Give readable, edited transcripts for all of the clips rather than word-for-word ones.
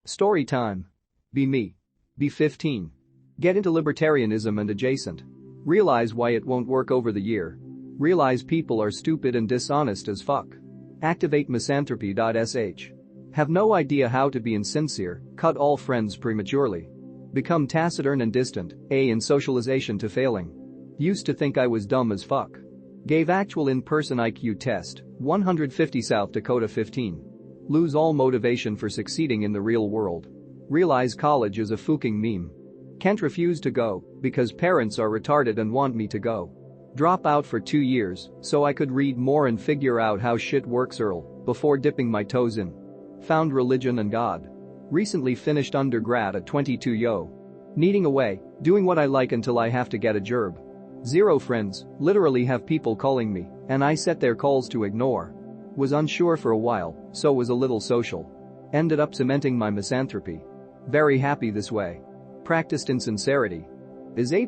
Story time. Be me. Be 15. Get into libertarianism and adjacent. Realize why it won't work over the year. Realize people are stupid and dishonest as fuck. Activate misanthropy.sh. Have no idea how to be insincere, cut all friends prematurely. Become taciturn and distant, in socialization to failing. Used to think I was dumb as fuck. Gave actual in-person IQ test, 150 South Dakota 15. Lose all motivation for succeeding in the real world. Realize college is a fucking meme. Can't refuse to go, because parents are retarded and want me to go. Drop out for 2 years, so I could read more and figure out how shit works before dipping my toes in. Found religion and God. Recently finished undergrad at 22 yo. Needing a way, doing what I like until I have to get a job. Zero friends, literally have people calling me, and I set their calls to ignore. Was unsure for a while, so was a little social. Ended up cementing my misanthropy. Very happy this way. Practiced insincerity. Is A+,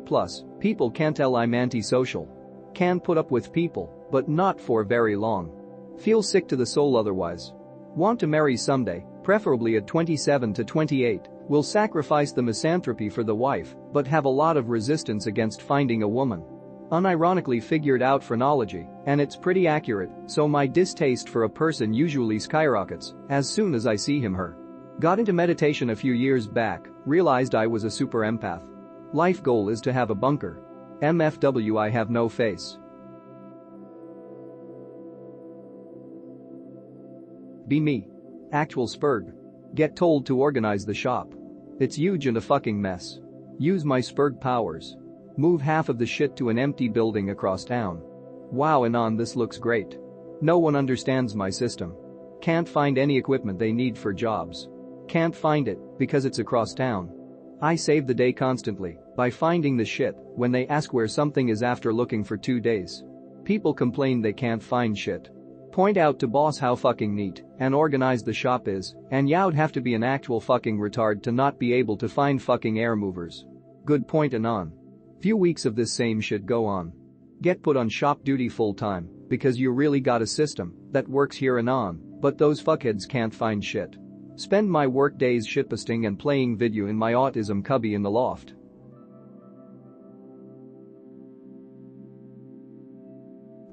people can't tell I'm antisocial. Can put up with people, but not for very long. Feel sick to the soul otherwise. Want to marry someday, preferably at 27 to 28, will sacrifice the misanthropy for the wife, but have a lot of resistance against finding a woman. Unironically figured out phrenology, and it's pretty accurate, so my distaste for a person usually skyrockets as soon as I see him/her. Got into meditation a few years back, realized I was a super empath. Life goal is to have a bunker. MFW I have no face. Be me. Actual spurg. Get told to organize the shop. It's huge and a fucking mess. Use my spurg powers. Move half of the shit to an empty building across town. Wow, and this looks great. No one understands my system. Can't find any equipment they need for jobs. Can't find it because it's across town. I save the day constantly by finding the shit when they ask where something is after looking for 2 days. People complain they can't find shit. Point out to boss how fucking neat and organized the shop is, and you'd have to be an actual fucking retard to not be able to find fucking air movers. Good point. And few weeks of this same shit go on. Get put on shop duty full time because you really got a system that works here and on, but those fuckheads can't find shit. Spend my work days shitposting and playing video in my autism cubby in the loft.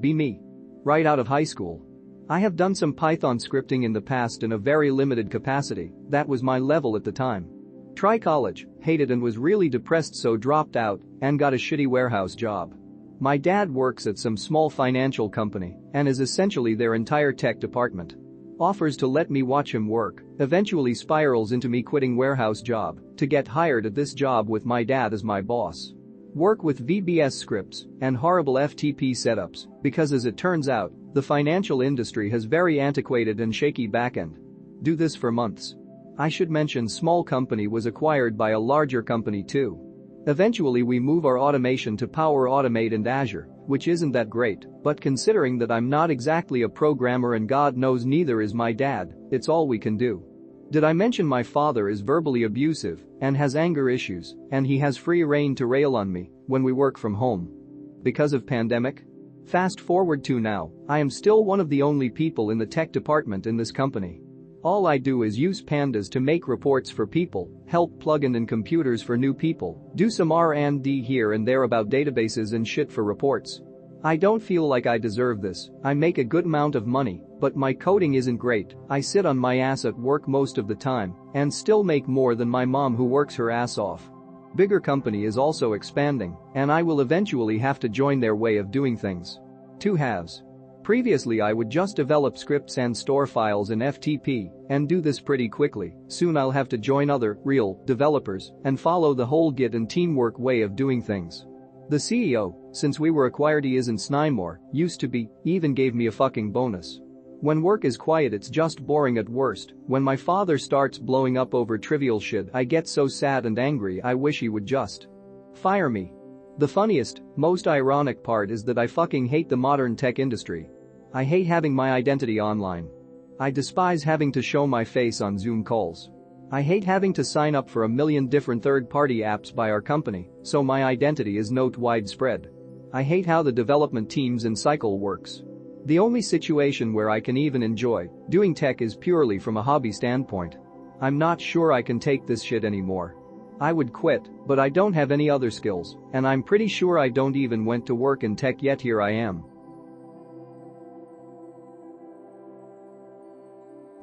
Be me. Right out of high school. I have done some Python scripting in the past in a very limited capacity, that was my level at the time. Try college, hated and was really depressed, so dropped out and got a shitty warehouse job. My dad works at some small financial company and is essentially their entire tech department. Offers to let me watch him work, eventually spirals into me quitting warehouse job to get hired at this job with my dad as my boss. Work with VBS scripts and horrible FTP setups because, as it turns out, the financial industry has very antiquated and shaky backend. Do this for months. I should mention small company was acquired by a larger company too. Eventually we move our automation to Power Automate and Azure, which isn't that great, but considering that I'm not exactly a programmer and God knows neither is my dad, it's all we can do. Did I mention my father is verbally abusive and has anger issues, and he has free rein to rail on me when we work from home? Because of pandemic? Fast forward to now, I am still one of the only people in the tech department in this company. All I do is use pandas to make reports for people, help plug in computers for new people, do some R&D here and there about databases and shit for reports. I don't feel like I deserve this. I make a good amount of money, but my coding isn't great. I sit on my ass at work most of the time and still make more than my mom who works her ass off. Bigger company is also expanding, and I will eventually have to join their way of doing things. Two halves. Previously I would just develop scripts and store files in FTP and do this pretty quickly. Soon I'll have to join other, real, developers and follow the whole Git and teamwork way of doing things. The CEO, since we were acquired he isn't Snymore, used to be, even gave me a fucking bonus. When work is quiet it's just boring at worst. When my father starts blowing up over trivial shit I get so sad and angry I wish he would just fire me. The funniest, most ironic part is that I fucking hate the modern tech industry. I hate having my identity online. I despise having to show my face on Zoom calls. I hate having to sign up for a million different third-party apps by our company, so my identity is not widespread. I hate how the development teams and cycle works. The only situation where I can even enjoy doing tech is purely from a hobby standpoint. I'm not sure I can take this shit anymore. I would quit, but I don't have any other skills, and I'm pretty sure I don't even went to work in tech yet here I am.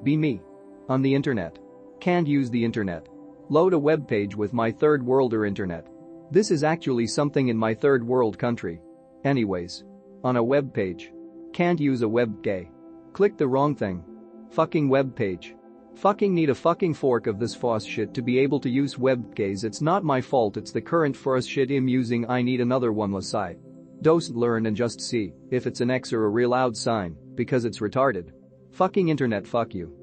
Be me. On the internet. Can't use the internet. Load a web page with my third worlder internet. This is actually something in my third world country. Anyways. On a web page. Can't use a web gay. Click the wrong thing. Fucking web page. Fucking need a fucking fork of this FOSS shit to be able to use web gays. It's not my fault, it's the current FOSS shit I'm using. I need another one. Lasai. Don't learn and just see if it's an X or a real out sign, because it's retarded. Fucking internet, fuck you.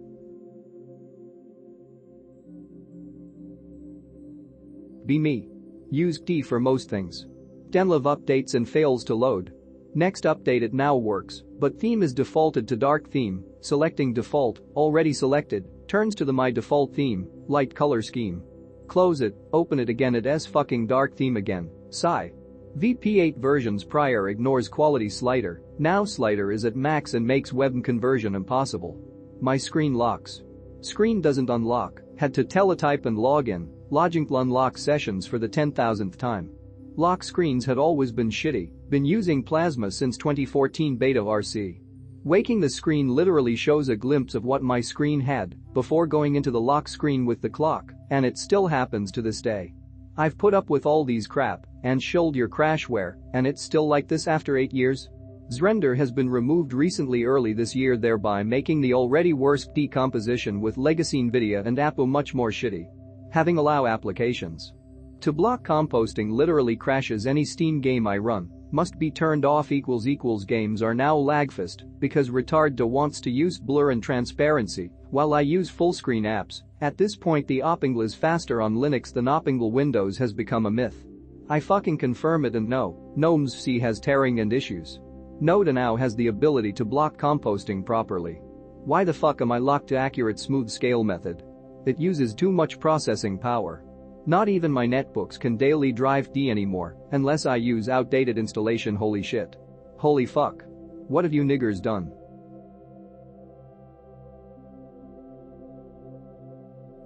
Be me. Use T for most things. Denlive updates and fails to load. Next update it now works, but theme is defaulted to dark theme, selecting default, already selected, turns to the my default theme, light color scheme. Close it, open it again, it s fucking dark theme again, sigh. VP8 versions prior ignores quality slider, now slider is at max and makes web conversion impossible. My screen locks. Screen doesn't unlock, had to teletype and log in, logic unlock sessions for the 10,000th time. Lock screens had always been shitty, been using Plasma since 2014 beta RC. Waking the screen literally shows a glimpse of what my screen had before going into the lock screen with the clock, and it still happens to this day. I've put up with all these crap and shilled your crashware, and it's still like this after 8 years? Zrender has been removed recently early this year, thereby making the already worst decomposition with legacy NVIDIA and Apple much more shitty. Having allow applications to block composting literally crashes any Steam game I run, must be turned off. Games are now lagfast because retard wants to use blur and transparency while I use full screen apps. At this point the Opingle is faster on Linux than Opingle Windows has become a myth. I fucking confirm it, and no, Gnomes C has tearing and issues. Node now has the ability to block composting properly. Why the fuck am I locked to accurate smooth scale method? It uses too much processing power. Not even my netbooks can daily drive D anymore unless I use outdated installation. Holy shit. Holy fuck. What have you niggers done?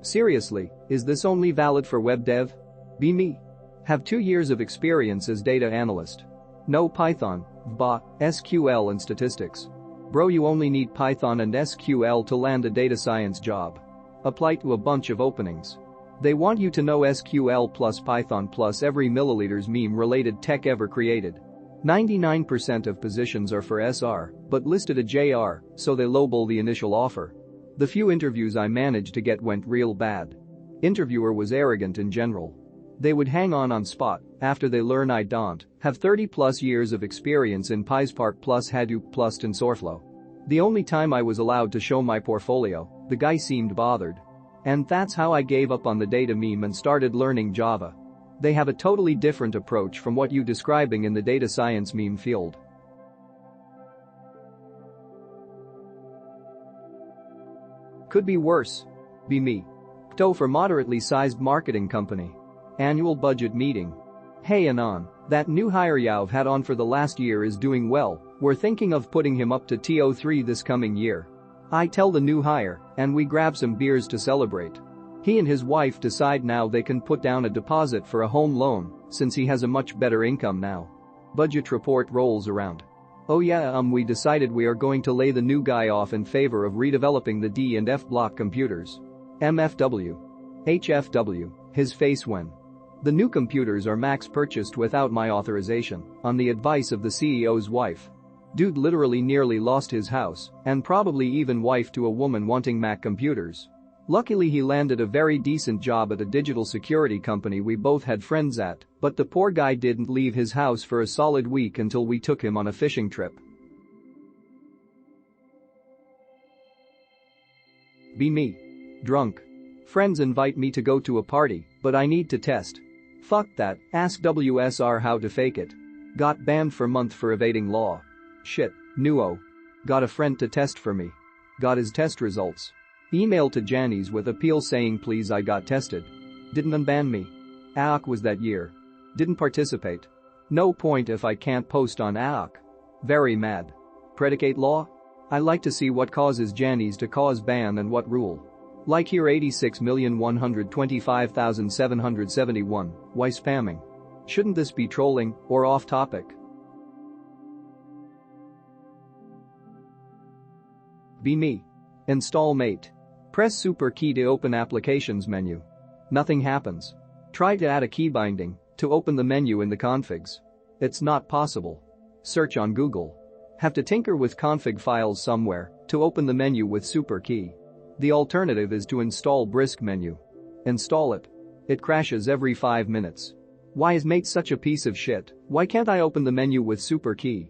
Seriously, is this only valid for web dev? Be me. Have 2 years of experience as data analyst. No Python, VBA, SQL and statistics. Bro, you only need Python and SQL to land a data science job. Apply to a bunch of openings. They want you to know SQL plus Python plus every milliliters meme related tech ever created. 99% of positions are for SR, but listed a JR, so they lowball the initial offer. The few interviews I managed to get went real bad. Interviewer was arrogant in general. They would hang on spot after they learn I don't have 30 plus years of experience in PySpark plus Hadoop plus TensorFlow. The only time I was allowed to show my portfolio, the guy seemed bothered. And that's how I gave up on the data meme and started learning Java. They have a totally different approach from what you describing in the data science meme field. Could be worse. Be me. TO for moderately sized marketing company. Annual budget meeting. Hey Anon, that new hire you've had on for the last year is doing well, we're thinking of putting him up to TO3 this coming year. I tell the new hire, and we grab some beers to celebrate. He and his wife decide now they can put down a deposit for a home loan, since he has a much better income now. Budget report rolls around. Oh yeah, we decided we are going to lay the new guy off in favor of redeveloping the D and F block computers. MFW. HFW, his face when. The new computers are max purchased without my authorization, on the advice of the CEO's wife. Dude literally nearly lost his house, and probably even wife to a woman wanting Mac computers. Luckily he landed a very decent job at a digital security company we both had friends at, but the poor guy didn't leave his house for a solid week until we took him on a fishing trip. Be me. Drunk. Friends invite me to go to a party, but I need to test. Fuck that, ask WSR how to fake it. Got banned for month for evading law. Shit, nuo. Got a friend to test for me. Got his test results. Email to Janice with appeal saying please I got tested. Didn't unban me. AOC was that year. Didn't participate. No point if I can't post on AOC. Very mad. Predicate law? I like to see what causes Janice to cause ban and what rule. Like here 86,125,771, why spamming? Shouldn't this be trolling or off topic? Be me. Install Mate. Press super key to open applications menu. Nothing happens. Try to add a key binding to open the menu in the configs. It's not possible. Search on Google. Have to tinker with config files somewhere to open the menu with super key. The alternative is to install Brisk menu. Install it. It crashes every 5 minutes. Why is Mate such a piece of shit? Why can't I open the menu with super key?